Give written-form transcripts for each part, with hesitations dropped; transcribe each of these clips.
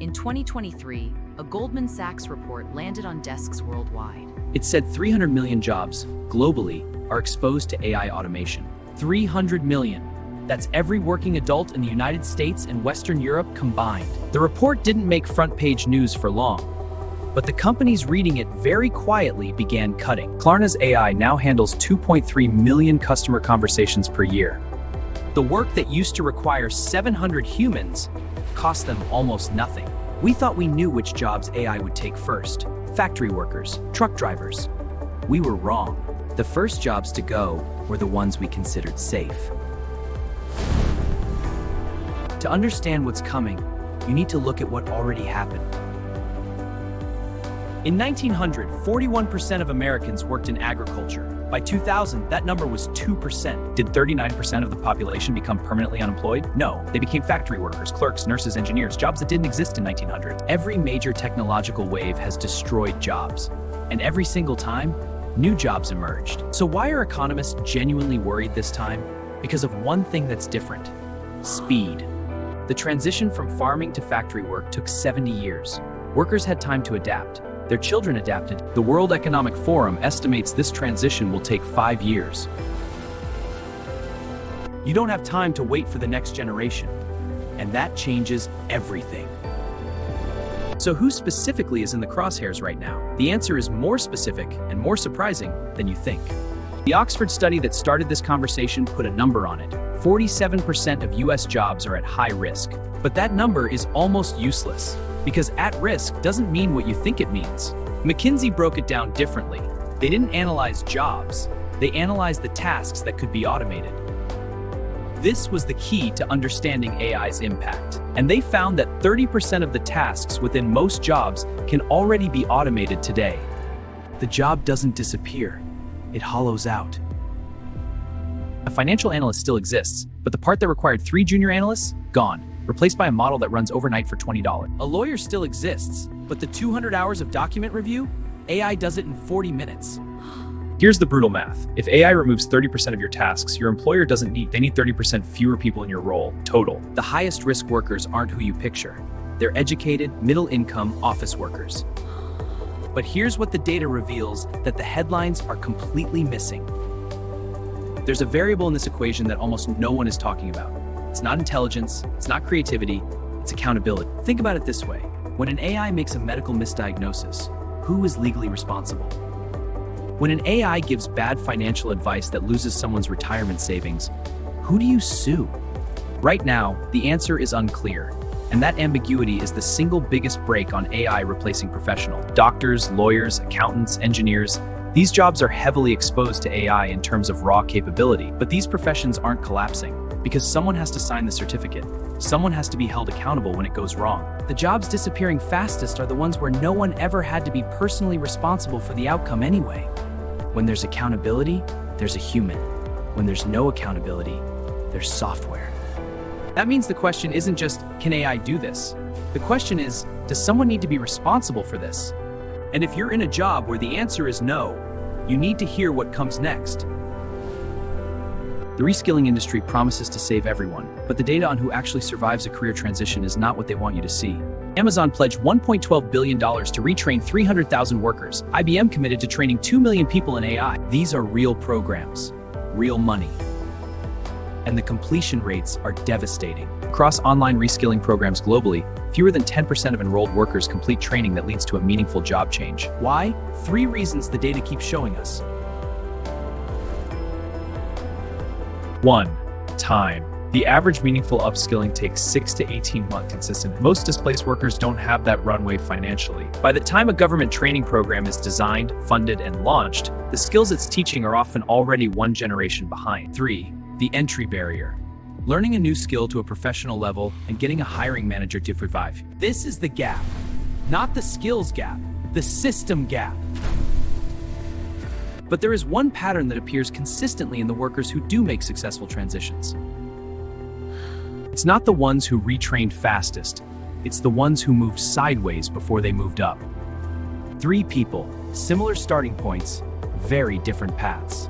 In 2023, a Goldman Sachs report landed on desks worldwide. It said 300 million jobs, globally, are exposed to AI automation. 300 million. That's every working adult in the United States and Western Europe combined. The report didn't make front-page news for long, but the companies reading it very quietly began cutting. Klarna's AI now handles 2.3 million customer conversations per year. The work that used to require 700 humans cost them almost nothing. We thought we knew which jobs AI would take first. Factory workers, truck drivers. We were wrong. The first jobs to go were the ones we considered safe. To understand what's coming, you need to look at what already happened. In 1900, 41% of Americans worked in agriculture. By 2000, that number was 2%. Did 39% of the population become permanently unemployed? No, they became factory workers, clerks, nurses, engineers, jobs that didn't exist in 1900. Every major technological wave has destroyed jobs, and every single time, new jobs emerged. So why are economists genuinely worried this time? Because of one thing that's different: speed. The transition from farming to factory work took 70 years. Workers had time to adapt. Their children adapted. The World Economic Forum estimates this transition will take 5 years. You don't have time to wait for the next generation, and that changes everything. So who specifically is in the crosshairs right now? The answer is more specific and more surprising than you think. The Oxford study that started this conversation put a number on it. 47% of US jobs are at high risk. But that number is almost useless, because at risk doesn't mean what you think it means. McKinsey broke it down differently. They didn't analyze jobs, they analyzed the tasks that could be automated. This was the key to understanding AI's impact. And they found that 30% of the tasks within most jobs can already be automated today. The job doesn't disappear, it hollows out. A financial analyst still exists, but the part that required 3 junior analysts, gone, replaced by a model that runs overnight for $20. A lawyer still exists, but the 200 hours of document review, AI does it in 40 minutes. Here's the brutal math. If AI removes 30% of your tasks, your employer they need 30% fewer people in your role, total. The highest risk workers aren't who you picture. They're educated, middle-income office workers. But here's what the data reveals that the headlines are completely missing. There's a variable in this equation that almost no one is talking about. It's not intelligence, it's not creativity, it's accountability. Think about it this way. When an AI makes a medical misdiagnosis, who is legally responsible? When an AI gives bad financial advice that loses someone's retirement savings, who do you sue? Right now, the answer is unclear, and that ambiguity is the single biggest break on AI replacing professionals. Doctors, lawyers, accountants, engineers, these jobs are heavily exposed to AI in terms of raw capability, but these professions aren't collapsing because someone has to sign the certificate. Someone has to be held accountable when it goes wrong. The jobs disappearing fastest are the ones where no one ever had to be personally responsible for the outcome anyway. When there's accountability, there's a human. When there's no accountability, there's software. That means the question isn't just, can AI do this? The question is, does someone need to be responsible for this? And if you're in a job where the answer is no, you need to hear what comes next. The reskilling industry promises to save everyone, but the data on who actually survives a career transition is not what they want you to see. Amazon pledged $1.12 billion to retrain 300,000 workers. IBM committed to training 2 million people in AI. These are real programs, real money. And the completion rates are devastating. Across online reskilling programs globally, fewer than 10% of enrolled workers complete training that leads to a meaningful job change. Why? 3 reasons the data keeps showing us. 1. Time. The average meaningful upskilling takes 6 to 18 months consistent. Most displaced workers don't have that runway financially. By the time a government training program is designed, funded, and launched, the skills it's teaching are often already one generation behind. 3. The entry barrier. Learning a new skill to a professional level and getting a hiring manager to revive. This is the gap. Not the skills gap, the system gap. But there is one pattern that appears consistently in the workers who do make successful transitions. It's not the ones who retrained fastest, it's the ones who moved sideways before they moved up. 3 people, similar starting points, very different paths.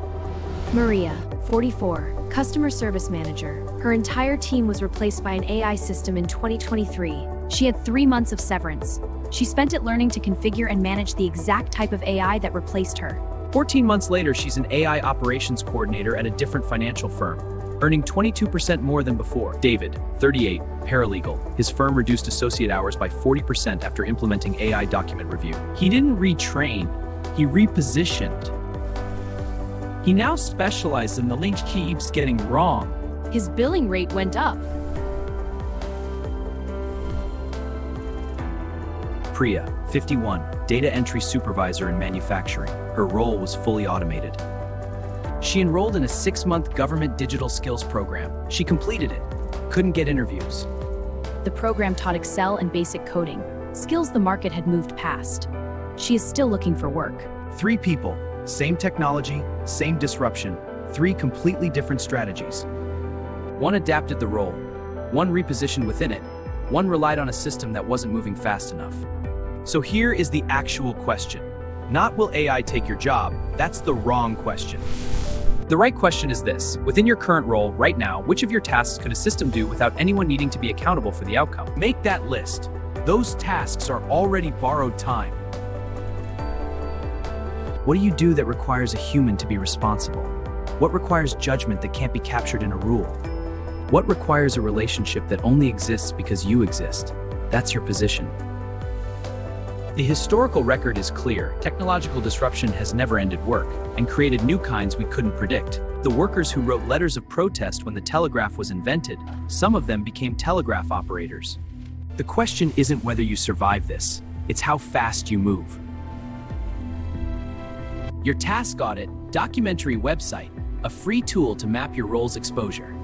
Maria, 44, customer service manager, Her entire team was replaced by an AI system in 2023. She had 3 months of severance. She spent it learning to configure and manage the exact type of AI that replaced her. 14 months later, she's an AI operations coordinator at a different financial firm, earning 22% more than before. David, 38, paralegal. His firm reduced associate hours by 40% after implementing AI document review. He didn't retrain, he repositioned. He now specializes in the link he keeps getting wrong. His billing rate went up. Priya, 51, data entry supervisor in manufacturing. Her role was fully automated. She enrolled in a 6-month government digital skills program. She completed it, couldn't get interviews. The program taught Excel and basic coding, skills the market had moved past. She is still looking for work. 3 people, same technology, same disruption, 3 completely different strategies. One adapted the role, one repositioned within it, one relied on a system that wasn't moving fast enough. So here is the actual question. Not will AI take your job, that's the wrong question. The right question is this: within your current role, right now, which of your tasks could a system do without anyone needing to be accountable for the outcome? Make that list. Those tasks are already borrowed time. What do you do that requires a human to be responsible? What requires judgment that can't be captured in a rule? What requires a relationship that only exists because you exist? That's your position. The historical record is clear. Technological disruption has never ended work and created new kinds we couldn't predict. The workers who wrote letters of protest when the telegraph was invented, some of them became telegraph operators. The question isn't whether you survive this, it's how fast you move. Your task audit, documentary website, a free tool to map your role's exposure.